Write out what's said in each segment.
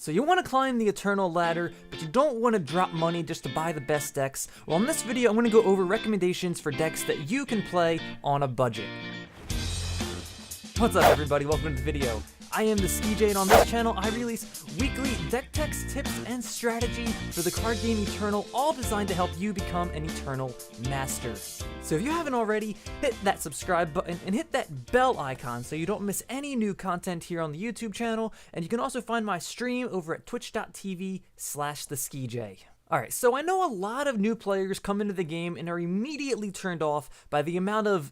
So you want to climb the Eternal Ladder, but you don't want to drop money just to buy the best decks. Well, in this video, I'm going to go over recommendations for decks that you can play on a budget. What's up, everybody? Welcome to the video. I am the SkiJ, and on this channel, I release weekly deck techs, tips, and strategy for the card game Eternal, all designed to help you become an Eternal master. So if you haven't already, hit that subscribe button and hit that bell icon so you don't miss any new content here on the YouTube channel, and you can also find my stream over at twitch.tv/theskij. Alright, so I know a lot of new players come into the game and are immediately turned off by the amount of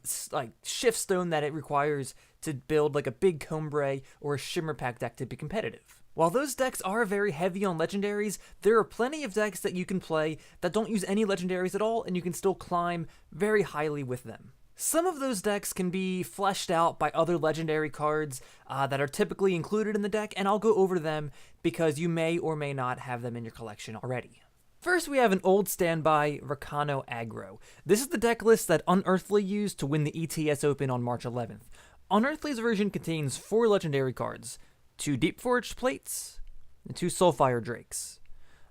shift stone that it requires to build like a big Combre or a Shimmer Pack deck to be competitive. While those decks are very heavy on Legendaries, there are plenty of decks that you can play that don't use any Legendaries at all, and you can still climb very highly with them. Some of those decks can be fleshed out by other Legendary cards that are typically included in the deck, and I'll go over them because you may or may not have them in your collection already. First, we have an old standby, Meccano Aggro. This is the deck list that Unearthly used to win the ETS Open on March 11th. Unearthly's version contains 4 Legendary cards, 2 Deepforged Plates, and 2 Soulfire Drakes.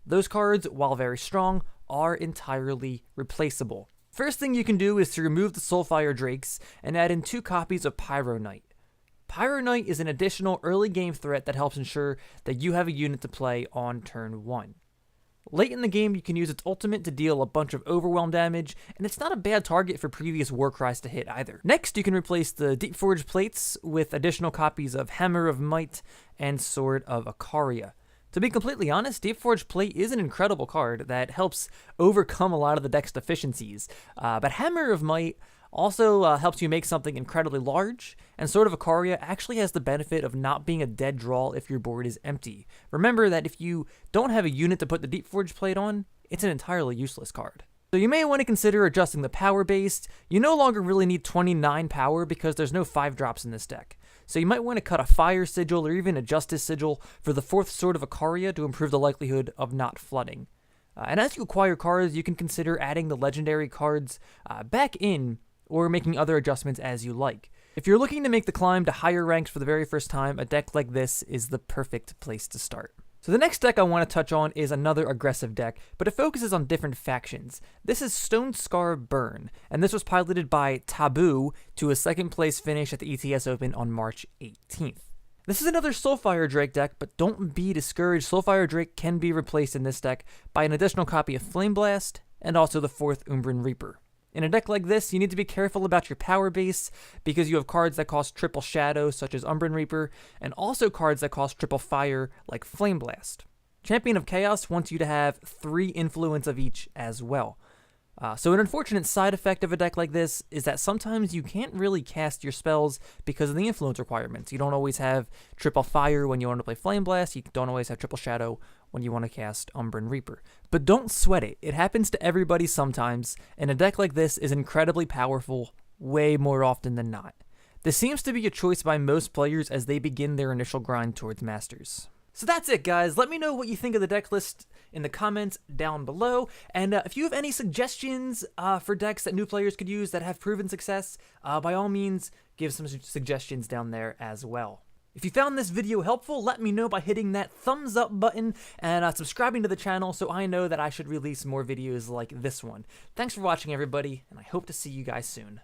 Those cards, while very strong, are entirely replaceable. First thing you can do is to remove the Soulfire Drakes and add in 2 copies of Pyro Knight. Pyro Knight is an additional early game threat that helps ensure that you have a unit to play on turn 1. Late in the game, you can use its ultimate to deal a bunch of overwhelm damage, and it's not a bad target for previous Warcries to hit either. Next, you can replace the Deepforged Plates with additional copies of Hammer of Might and Sword of Ikaria. To be completely honest, Deepforged Plate is an incredible card that helps overcome a lot of the deck's deficiencies, but Hammer of Might also helps you make something incredibly large, and Sword of Ikaria actually has the benefit of not being a dead draw if your board is empty. Remember that if you don't have a unit to put the Deepforged Plate on, it's an entirely useless card. So you may want to consider adjusting the power base. You no longer really need 29 power because there's no 5-drops in this deck. So you might want to cut a Fire Sigil or even a Justice Sigil for the 4th Sword of Ikaria to improve the likelihood of not flooding. And as you acquire cards, you can consider adding the Legendary cards back in, or making other adjustments as you like. If you're looking to make the climb to higher ranks for the very first time, a deck like this is the perfect place to start. So the next deck I want to touch on is another aggressive deck, but it focuses on different factions. This is Stone Scar Burn, and this was piloted by Taboo to a 2nd place finish at the ETS Open on March 18th. This is another Soulfire Drake deck, but don't be discouraged. Soulfire Drake can be replaced in this deck by an additional copy of Flame Blast and also the 4th Umbran Reaper. In a deck like this, you need to be careful about your power base because you have cards that cost triple shadow, such as Umbran Reaper, and also cards that cost triple fire, like Flame Blast. Champion of Chaos wants you to have 3 influence of each as well. So an unfortunate side effect of a deck like this is that sometimes you can't really cast your spells because of the influence requirements. You don't always have triple fire when you want to play Flame Blast, you don't always have triple shadow when you want to cast Umbran Reaper. But don't sweat it, it happens to everybody sometimes, and a deck like this is incredibly powerful way more often than not. This seems to be a choice by most players as they begin their initial grind towards Masters. So that's it, guys. Let me know what you think of the deck list in the comments down below. And if you have any suggestions for decks that new players could use that have proven success, by all means, give some suggestions down there as well. If you found this video helpful, let me know by hitting that thumbs up button and subscribing to the channel so I know that I should release more videos like this one. Thanks for watching, everybody, and I hope to see you guys soon.